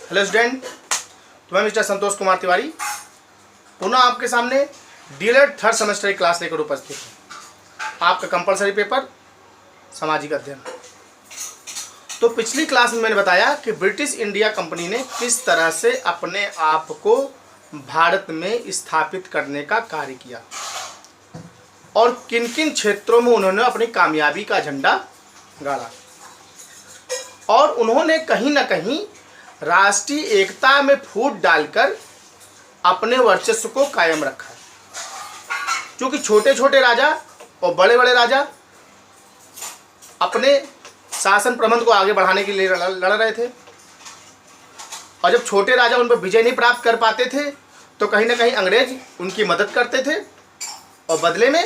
Hello student, तो मैं mister Santosh Kumar Tiwari पुनः आपके सामने डीएलएड थर्ड सेमेस्टर की क्लास लेकर उपस्थित हूँ। आपका कंपलसरी पेपर सामाजिक अध्ययन। तो पिछली क्लास में मैंने बताया कि ब्रिटिश इंडिया कंपनी ने किस तरह से अपने आप को भारत में स्थापित करने का कार्य किया और किन किन क्षेत्रों में उन्होंने अपनी कामयाबी का झंडा गाड़ा और उन्होंने कहीं ना कहीं राष्ट्रीय एकता में फूट डालकर अपने वर्चस्व को कायम रखा। क्योंकि छोटे छोटे राजा और बड़े बड़े राजा अपने शासन प्रबंध को आगे बढ़ाने के लिए लड़ रहे थे और जब छोटे राजा उन पर विजय नहीं प्राप्त कर पाते थे तो कहीं ना कहीं अंग्रेज उनकी मदद करते थे और बदले में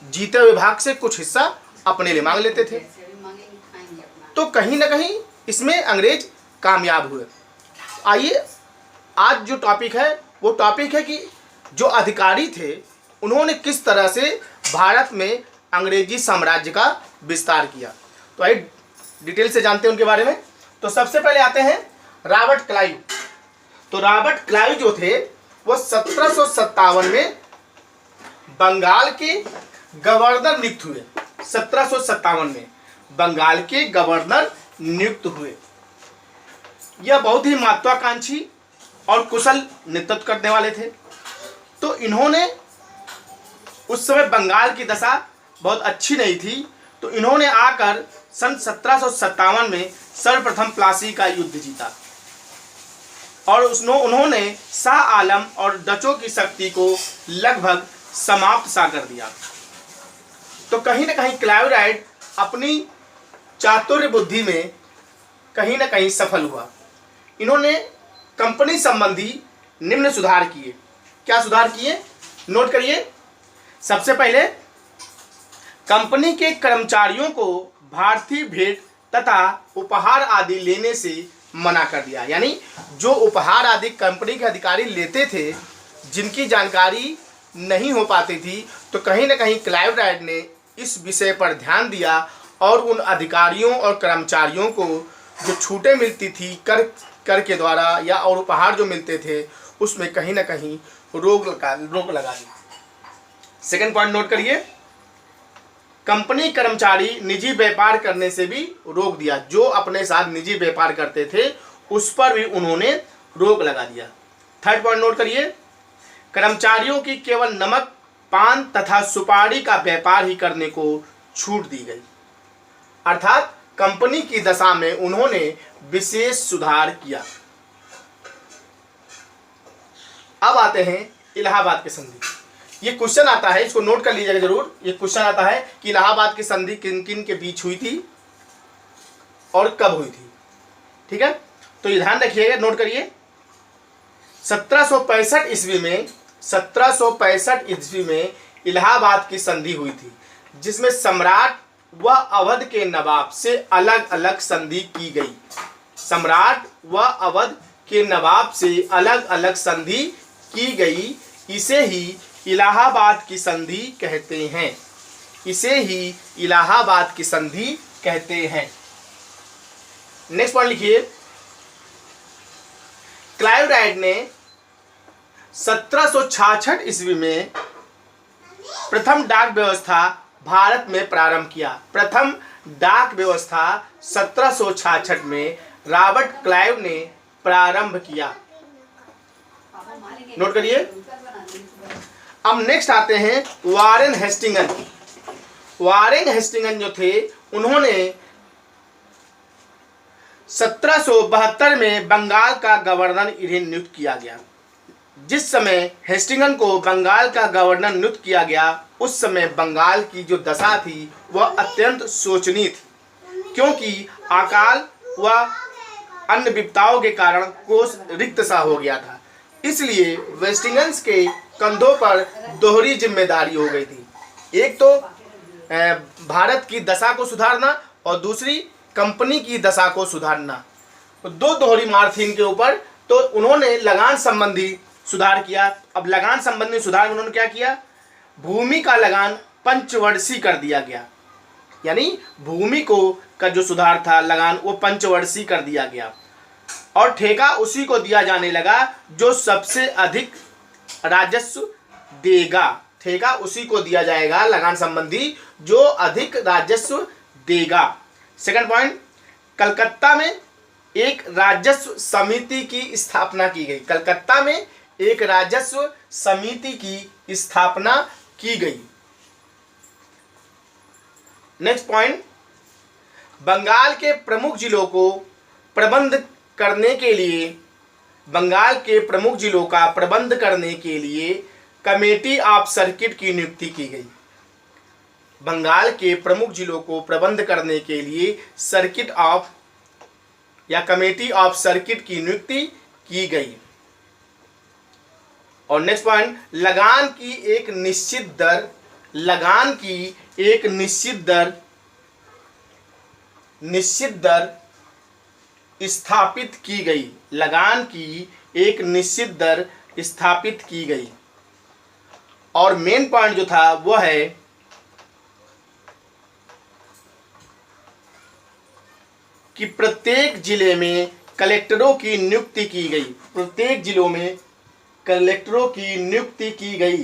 जीते हुए भाग से कुछ हिस्सा अपने लिए मांग लेते थे। तो कहीं ना कहीं इसमें अंग्रेज कामयाब हुए। आइए आज जो टॉपिक है वो टॉपिक है कि जो अधिकारी थे उन्होंने किस तरह से भारत में अंग्रेजी साम्राज्य का विस्तार किया। तो आइए डिटेल से जानते हैं उनके बारे में। तो सबसे पहले आते हैं रॉबर्ट क्लाइव। तो रॉबर्ट क्लाइव जो थे वो 1757 में बंगाल के गवर्नर नियुक्त हुए। 1757 में बंगाल के गवर्नर नियुक्त हुए। यह बहुत ही महत्वाकांक्षी और कुशल नेतृत्व करने वाले थे। तो इन्होंने उस समय बंगाल की दशा बहुत अच्छी नहीं थी, तो इन्होंने आकर सन 1757 में सर्वप्रथम प्लासी का युद्ध जीता और उन्होंने शाह आलम और डचों की शक्ति को लगभग समाप्त सा कर दिया। तो कहीं ना कहीं क्लाइव राइट अपनी चातुर्य बुद्धि में कहीं ना कहीं सफल हुआ। इन्होंने कंपनी संबंधी निम्न सुधार किए। क्या सुधार किए, नोट करिए। सबसे पहले कंपनी के कर्मचारियों को भारतीय भेंट तथा उपहार आदि लेने से मना कर दिया। यानी जो उपहार आदि कंपनी के अधिकारी लेते थे जिनकी जानकारी नहीं हो पाती थी, तो कहीं ना कहीं क्लाइव राइट ने इस विषय पर ध्यान दिया और उन अधिकारियों और कर्मचारियों को जो छूटें मिलती थी कर के द्वारा या और उपहार जो मिलते थे उसमें कहीं ना कहीं रोक लगा दी। सेकंड पॉइंट नोट करिए, कंपनी कर्मचारी निजी व्यापार करने से भी रोक दिया। जो अपने साथ निजी व्यापार करते थे उस पर भी उन्होंने रोक लगा दिया। थर्ड पॉइंट नोट करिए, कर्मचारियों की केवल नमक, पान तथा सुपारी का व्यापार ही करने को छूट दी गई। अर्थात कंपनी की दशा में उन्होंने विशेष सुधार किया। अब आते हैं इलाहाबाद की संधि। ये क्वेश्चन आता है, इसको नोट कर लीजिएगा जरूर। ये क्वेश्चन आता है कि इलाहाबाद की संधि किन किन के बीच हुई थी और कब हुई थी। ठीक है, तो ये ध्यान रखिएगा, नोट करिए। 1765 ईस्वी में इलाहाबाद की संधि हुई थी जिसमें सम्राट व अवध के नवाब से अलग अलग संधि की गई। सम्राट व अवध के नवाब से अलग अलग संधि की गई। इसे ही इलाहाबाद की संधि कहते हैं। इसे ही इलाहाबाद की संधि कहते हैं। नेक्स्ट पॉइंट लिखिए, क्लाइव राइट ने 1766 ईस्वी में प्रथम डाक व्यवस्था भारत में प्रारंभ किया। प्रथम डाक व्यवस्था 1766 में रॉबर्ट क्लाइव ने प्रारंभ किया। नोट करिए। अब नेक्स्ट आते हैं वारेन हेस्टिंगन। वारेन हेस्टिंगन जो थे उन्होंने 1772 में बंगाल का गवर्नर इन्हें नियुक्त किया गया। जिस समय हेस्टिंगन को बंगाल का गवर्नर नियुक्त किया गया उस समय बंगाल की जो दशा थी वह अत्यंत शोचनीय थी, क्योंकि अकाल व अन्य विपदाओं के कारण कोष रिक्त सा हो गया था। इसलिए हेस्टिंगन्स के कंधों पर दोहरी जिम्मेदारी हो गई थी। एक तो भारत की दशा को सुधारना और दूसरी कंपनी की दशा को सुधारना। तो दो दोहरी मार थी इनके ऊपर। तो उन्होंने लगान संबंधी सुधार किया। अब लगान संबंधी सुधार में उन्होंने क्या किया, भूमि का लगान पंचवर्षीय कर दिया गया। यानी भूमि को का जो सुधार था लगान वो पंचवर्षीय कर दिया गया। और ठेका उसी को दिया जाने लगा जो सबसे अधिक राजस्व देगा। ठेका उसी को दिया जाएगा लगान संबंधी जो अधिक राजस्व देगा। सेकंड पॉइंट, कलकत्ता में एक राजस्व समिति की स्थापना की गई। कलकत्ता में एक राजस्व समिति की स्थापना की गई। नेक्स्ट पॉइंट, बंगाल के प्रमुख जिलों को प्रबंध करने के लिए, बंगाल के प्रमुख जिलों का प्रबंध करने के लिए कमेटी ऑफ सर्किट की नियुक्ति की गई। बंगाल के प्रमुख जिलों को प्रबंध करने के लिए सर्किट ऑफ या कमेटी ऑफ सर्किट की नियुक्ति की गई। और नेक्स्ट पॉइंट, लगान की एक निश्चित दर, लगान की एक निश्चित दर स्थापित की गई। लगान की एक निश्चित दर स्थापित की गई। और मेन पॉइंट जो था वो है कि प्रत्येक जिले में कलेक्टरों की नियुक्ति की गई। प्रत्येक जिलों में कलेक्टरों की नियुक्ति की गई।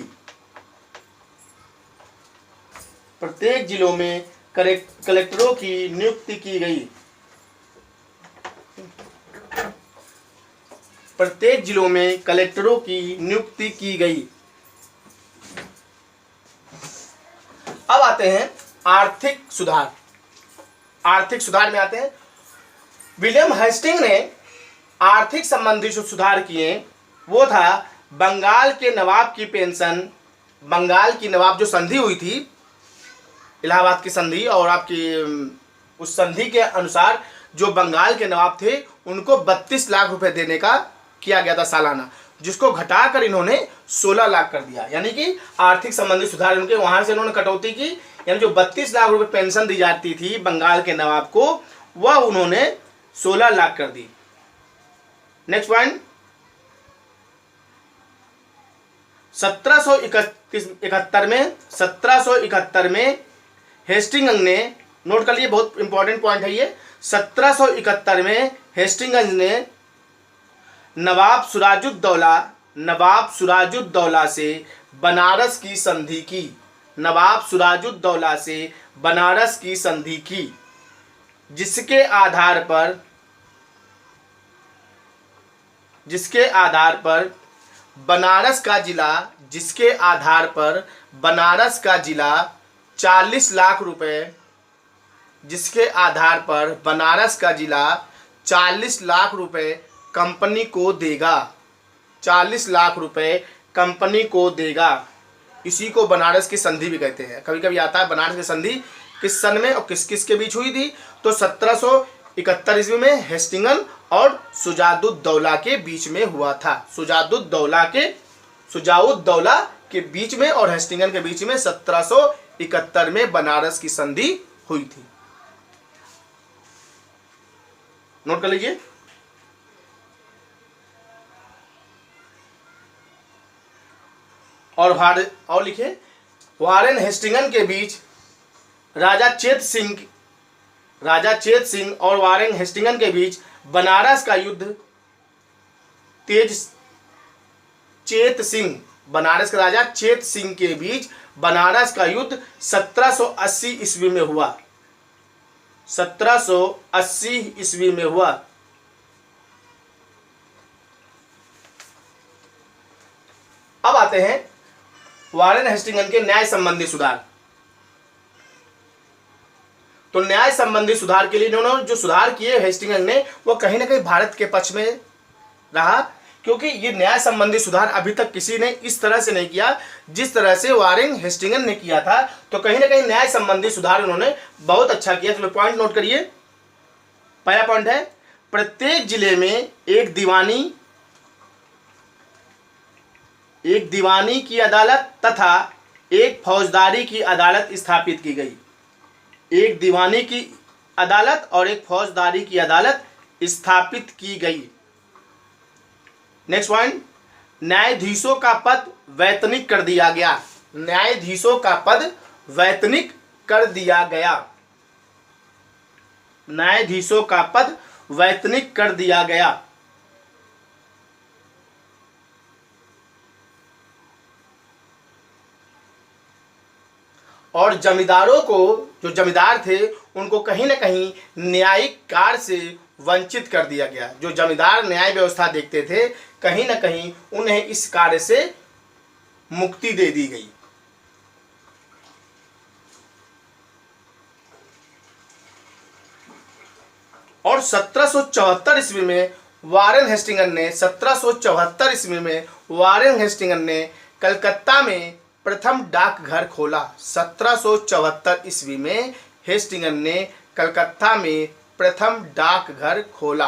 प्रत्येक जिलों में कलेक्टरों की नियुक्ति की गई। प्रत्येक जिलों में कलेक्टरों की नियुक्ति की गई। अब आते हैं आर्थिक सुधार। आर्थिक सुधार में आते हैं, विलियम हेस्टिंग ने आर्थिक संबंधी जो सुधार किए वो था बंगाल के नवाब की पेंशन। बंगाल की नवाब जो संधि हुई थी, इलाहाबाद की संधि, और आपकी उस संधि के अनुसार जो बंगाल के नवाब थे उनको 32 लाख रुपए देने का किया गया था सालाना, जिसको घटाकर इन्होंने 16 लाख कर दिया। यानी कि आर्थिक संबंधी सुधार उनके वहां से इन्होंने कटौती की। यानी जो 32 लाख रुपए पेंशन दी जाती थी बंगाल के नवाब को, वह उन्होंने 16 लाख कर दी। नेक्स्ट पॉइंट, 1771 में हेस्टिंग्स ने, नोट कर लिए, बहुत इंपॉर्टेंट पॉइंट है ये, 1771 में हेस्टिंग्स ने नवाब सिराजुद्दौला से बनारस की संधि की। नवाब सिराजुद्दौला से बनारस की संधि की, जिसके आधार पर बनारस का जिला 40 लाख रुपए, जिसके आधार पर बनारस का जिला 40 लाख रुपए कंपनी को देगा। 40 लाख रुपए कंपनी को देगा। इसी को बनारस की संधि भी कहते हैं। कभी कभी आता है बनारस की संधि किस सन में और किस किस के बीच हुई थी, तो 1771 ईस्वी में हेस्टिंग्स और शुजाउद्दौला के बीच में हुआ था। शुजाउद्दौला के बीच में और हेस्टिंग्स के बीच में 1771 में बनारस की संधि हुई थी। नोट कर लीजिए। और लिखिए, वारेन हेस्टिंग्स के बीच राजा चेत सिंह और वारेन हेस्टिंग्स के बीच बनारस का युद्ध बनारस के राजा चेत सिंह के बीच बनारस का युद्ध 1780 ईस्वी में हुआ। 1780 ईस्वी में हुआ। अब आते हैं वारेन हेस्टिंग्स के न्याय संबंधी सुधार। तो न्याय संबंधी सुधार के लिए इन्होंने जो सुधार किए हेस्टिंग्स ने, वो कहीं ना कहीं भारत के पक्ष में रहा, क्योंकि ये न्याय संबंधी सुधार अभी तक किसी ने इस तरह से नहीं किया जिस तरह से वारेन हेस्टिंग्स ने किया था। तो कहीं ना कहीं न्याय संबंधी सुधार उन्होंने बहुत अच्छा किया। तो पॉइंट नोट करिए। पहला पॉइंट है, प्रत्येक जिले में एक दीवानी की अदालत तथा एक फौजदारी की अदालत स्थापित की गई। एक दीवानी की अदालत और एक फौजदारी की अदालत स्थापित की गई। नेक्स्ट पॉइंट, न्यायाधीशों का पद वैतनिक कर दिया गया। न्यायाधीशों का पद वैतनिक कर दिया गया। न्यायाधीशों का पद वैतनिक कर दिया गया। और जमींदारों को, जो जमींदार थे, उनको कहीं ना कहीं न्यायिक कार्य से वंचित कर दिया गया। जो जमींदार न्याय व्यवस्था देखते थे, कहीं ना कहीं उन्हें इस कार्य से मुक्ति दे दी गई। और 1774 ईस्वी में वारेन हेस्टिंगस ने 1774 ईस्वी में वारेन हेस्टिंगस ने कलकत्ता में प्रथम डाकघर खोला। 1774 ईस्वी में हेस्टिंगस ने कलकत्ता में प्रथम डाकघर खोला।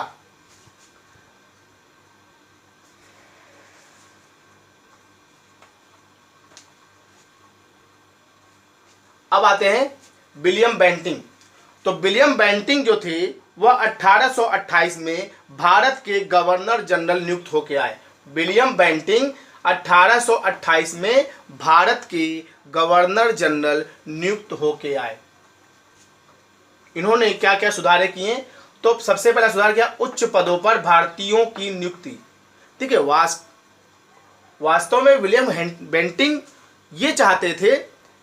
अब आते हैं विलियम बेंटिंक। तो विलियम बेंटिंक जो थे वह 1828 में भारत के गवर्नर जनरल नियुक्त होकर आए। विलियम बेंटिंक 1828 में भारत के गवर्नर जनरल नियुक्त होकर आए। इन्होंने क्या क्या सुधारे किए? तो सबसे पहला सुधार किया, उच्च पदों पर भारतीयों की नियुक्ति। ठीक है, वास्तव में विलियम बेंटिंक ये चाहते थे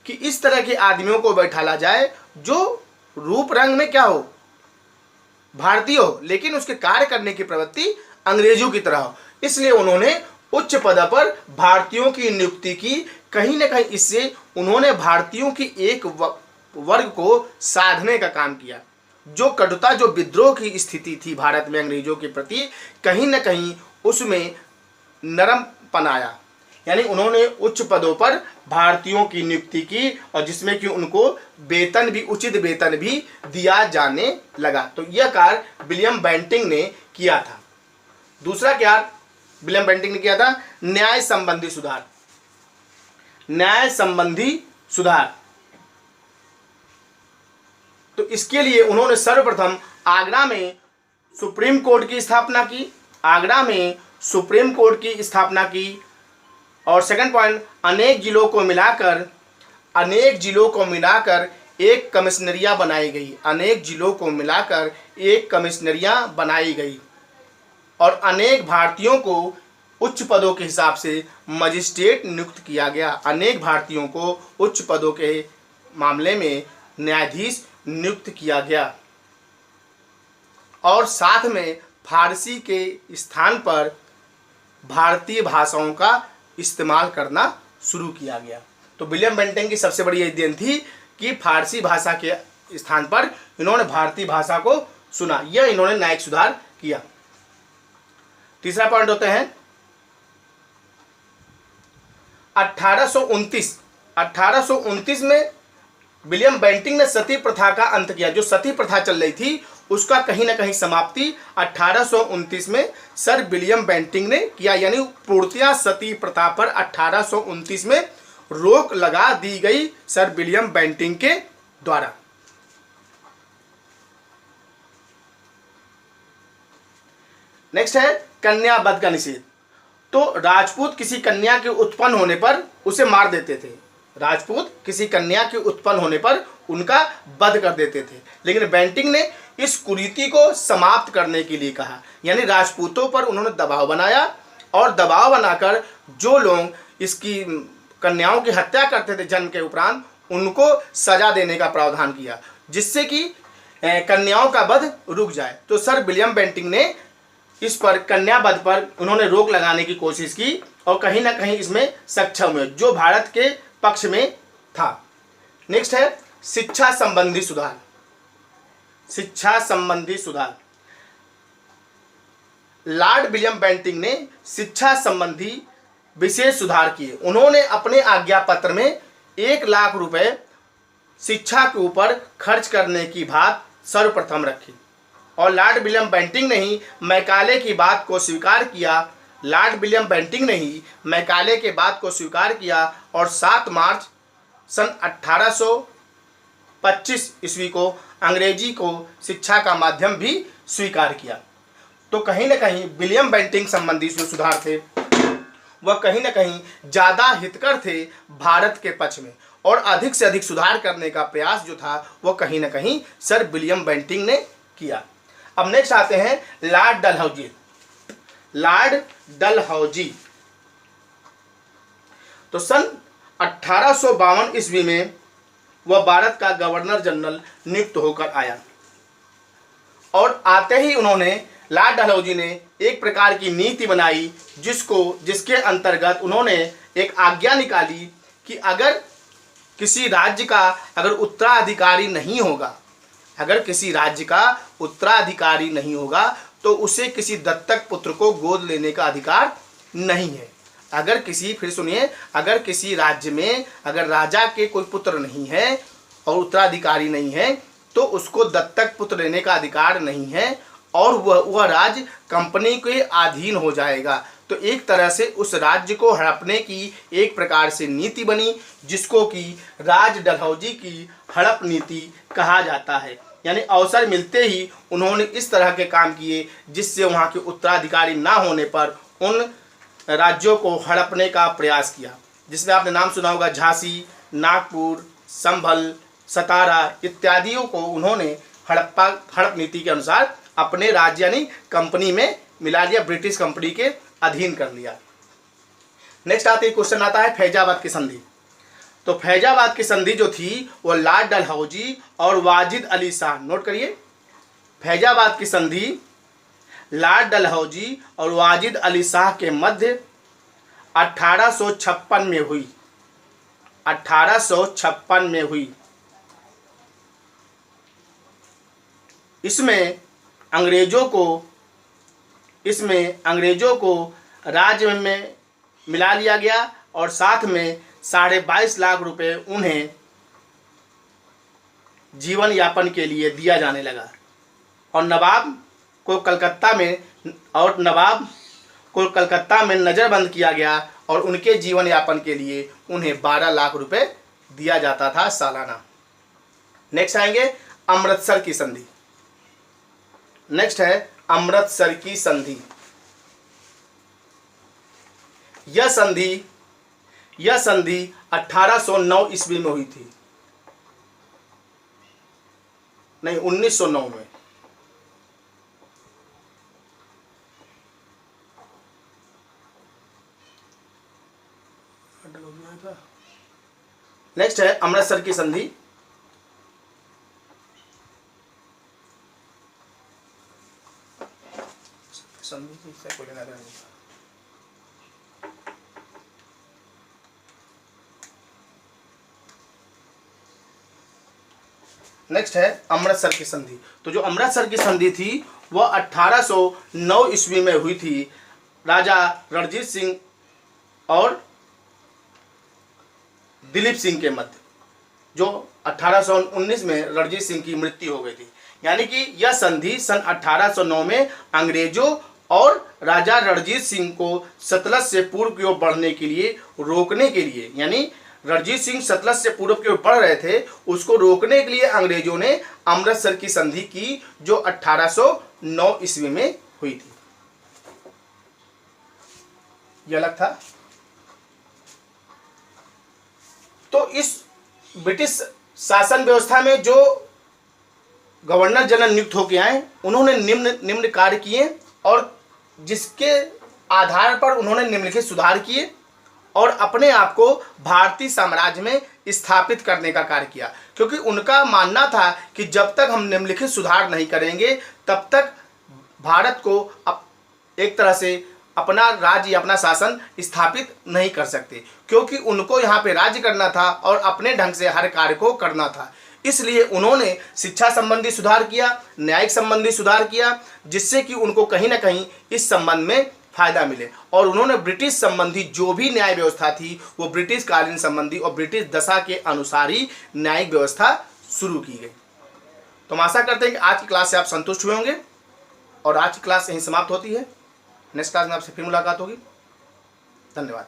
कि इस तरह के आदमियों को बैठाला जाए जो रूप रंग में क्या हो, भारतीय हो, लेकिन उसके कार्य करने की प्रवृत्ति अंग्रेजों की तरह हो। इसलिए उन्होंने उच्च पद पर भारतीयों की नियुक्ति की। कहीं ना कहीं इससे उन्होंने भारतीयों की एक वर्ग को साधने का काम किया। जो कटुता, जो विद्रोह की स्थिति थी भारत में अंग्रेजों के प्रति, कहीं ना कहीं उसमें नरमपन आया। यानी उन्होंने उच्च पदों पर भारतीयों की नियुक्ति की और जिसमें कि उनको वेतन भी, उचित वेतन भी दिया जाने लगा। तो यह कार्य विलियम बेंटिंक ने किया था। दूसरा क्या विलियम बेंटिंक ने किया था? न्याय संबंधी सुधार। न्याय संबंधी सुधार, तो इसके लिए उन्होंने सर्वप्रथम आगरा में सुप्रीम कोर्ट की स्थापना की। आगरा में सुप्रीम कोर्ट की स्थापना की। और सेकंड पॉइंट, अनेक जिलों को मिलाकर एक कमिश्नरियां बनाई गई। अनेक जिलों को मिलाकर एक कमिश्नरियां बनाई गई और अनेक भारतीयों को उच्च पदों के हिसाब से मजिस्ट्रेट नियुक्त किया गया। अनेक भारतीयों को उच्च पदों के मामले में न्यायाधीश नियुक्त किया गया। और साथ में फारसी के स्थान पर भारतीय भाषाओं का इस्तेमाल करना शुरू किया गया। तो विलियम बेंटिंक की सबसे बड़ी यही देन थी कि फारसी भाषा के स्थान पर इन्होंने भारतीय भाषा को सुना। यह इन्होंने न्यायिक सुधार किया। तीसरा पॉइंट होते हैं 1829 में विलियम बेंटिंक ने सती प्रथा का अंत किया। जो सती प्रथा चल रही थी उसका कहीं ना कहीं समाप्ति 1829 में सर विलियम बेंटिंक ने किया। यानी पूर्णतया सती प्रथा पर 1829 में रोक लगा दी गई सर विलियम बेंटिंक के द्वारा। नेक्स्ट है कन्या वध का निषेध। तो राजपूत किसी कन्या के उत्पन्न होने पर उसे मार देते थे। राजपूत किसी कन्या के उत्पन्न होने पर उनका वध कर देते थे। लेकिन बेंटिंक ने इस कुरीति को समाप्त करने के लिए कहा। यानी राजपूतों पर उन्होंने दबाव बनाया और दबाव बनाकर जो लोग इसकी कन्याओं की हत्या करते थे जन्म के उपरांत, उनको सजा देने का प्रावधान किया, जिससे कि कन्याओं का वध रुक जाए। तो सर विलियम बेंटिंक ने इस पर कन्या वध पर उन्होंने रोक लगाने की कोशिश की और कहीं ना कहीं इसमें सक्षम हुए, जो भारत के पक्ष में था। नेक्स्ट है शिक्षा संबंधी सुधार। शिक्षा संबंधी सुधार, लॉर्ड विलियम बेंटिंक ने शिक्षा संबंधी विशेष सुधार किए। उन्होंने अपने आज्ञा पत्र में 1 लाख रुपए शिक्षा के ऊपर खर्च करने की बात सर्वप्रथम रखी और लॉर्ड विलियम बेंटिंक ने ही मैकाले की बात को स्वीकार किया। लॉर्ड विलियम बेंटिंक ने ही मैकाले के बात को स्वीकार किया और 7 मार्च सन 1825 ईस्वी को अंग्रेजी को शिक्षा का माध्यम भी स्वीकार किया। तो कहीं ना कहीं विलियम बेंटिंक संबंधी जो सुधार थे वह कहीं ना कहीं ज़्यादा हितकर थे भारत के पक्ष में, और अधिक से अधिक सुधार करने का प्रयास जो था वह कहीं ना कहीं सर विलियम बेंटिंक ने किया। अब नेक्स्ट आते हैं लॉर्ड डलहौजी। लॉर्ड डलहौजी तो सन 1852 ईस्वी में वह भारत का गवर्नर जनरल नियुक्त होकर आया। और आते ही उन्होंने, लॉर्ड डलहौजी ने एक प्रकार की नीति बनाई जिसके अंतर्गत उन्होंने एक आज्ञा निकाली कि अगर किसी राज्य का उत्तराधिकारी नहीं होगा, तो उसे किसी दत्तक पुत्र को गोद लेने का अधिकार नहीं है। अगर किसी राज्य में राजा के कोई पुत्र नहीं है और उत्तराधिकारी नहीं है, तो उसको दत्तक पुत्र लेने का अधिकार नहीं है और वह राज्य कंपनी के अधीन हो जाएगा। तो एक तरह से उस राज्य को हड़पने की एक प्रकार से नीति बनी, जिसको कि राज डलहौजी की हड़प नीति कहा जाता है। यानी अवसर मिलते ही उन्होंने इस तरह के काम किए जिससे वहाँ के उत्तराधिकारी ना होने पर उन राज्यों को हड़पने का प्रयास किया, जिसमें आपने नाम सुना होगा झांसी, नागपुर, संभल, सतारा इत्यादियों को उन्होंने हड़प नीति के अनुसार अपने राज्य यानी कंपनी में मिला लिया, ब्रिटिश कंपनी के अधीन कर लिया। नेक्स्ट क्वेश्चन आता है फैजाबाद की संधि। तो फैजाबाद की संधि जो थी वो लॉर्ड डलहौजी और वाजिद अली शाह, नोट करिए, फैजाबाद की संधि लॉर्ड डलहौजी और वाजिद अली शाह के मध्य 1856 में हुई। 1856 में हुई। इसमें अंग्रेजों को राज्य में मिला लिया गया और साथ में 22.5 लाख रुपए उन्हें जीवन यापन के लिए दिया जाने लगा और नवाब को कलकत्ता में नज़रबंद किया गया और उनके जीवन यापन के लिए उन्हें 12 लाख रुपए दिया जाता था सालाना। नेक्स्ट आएंगे अमृतसर की संधि। नेक्स्ट है अमृतसर की संधि। यह संधि 1809 ईस्वी में हुई थी, नहीं 1909 में। नेक्स्ट है अमृतसर की संधि। नेक्स्ट है अमृतसर की संधि। तो जो अमृतसर की संधि थी वह 1809 ईस्वी में हुई थी, राजा रणजीत सिंह और दिलीप सिंह के मध्य, जो 1819 में रणजीत सिंह की मृत्यु हो गई थी। यानी कि यह संधि सन 1809 में अंग्रेजों और राजा रणजीत सिंह को सतलज से पूर्व की ओर बढ़ने के लिए रोकने के लिए, यानी रणजीत सिंह सतलज से पूर्व की ओर बढ़ रहे थे, उसको रोकने के लिए अंग्रेजों ने अमृतसर की संधि की, जो 1809 ईस्वी में हुई थी। यह अलग था। तो इस ब्रिटिश शासन व्यवस्था में जो गवर्नर जनरल नियुक्त होकर आए, उन्होंने निम्न कार्य किए और जिसके आधार पर उन्होंने निम्नलिखित सुधार किए और अपने आप को भारतीय साम्राज्य में स्थापित करने का कार्य किया। क्योंकि उनका मानना था कि जब तक हम निम्नलिखित सुधार नहीं करेंगे तब तक भारत को एक तरह से अपना राज्य, अपना शासन स्थापित नहीं कर सकते, क्योंकि उनको यहाँ पे राज्य करना था और अपने ढंग से हर कार्य को करना था। इसलिए उन्होंने शिक्षा संबंधी सुधार किया, न्यायिक संबंधी सुधार किया, जिससे कि उनको कहीं ना कहीं इस संबंध में फायदा मिले। और उन्होंने ब्रिटिश संबंधी जो भी न्याय व्यवस्था थी वो ब्रिटिश कालीन संबंधी और ब्रिटिश दशा के अनुसार ही न्यायिक व्यवस्था शुरू की गई। तो हम आशा करते हैं कि आज की क्लास से आप संतुष्ट हुए होंगे और आज की क्लास यहीं समाप्त होती है। नेक्स्ट क्लास में आपसे फिर मुलाकात होगी। धन्यवाद।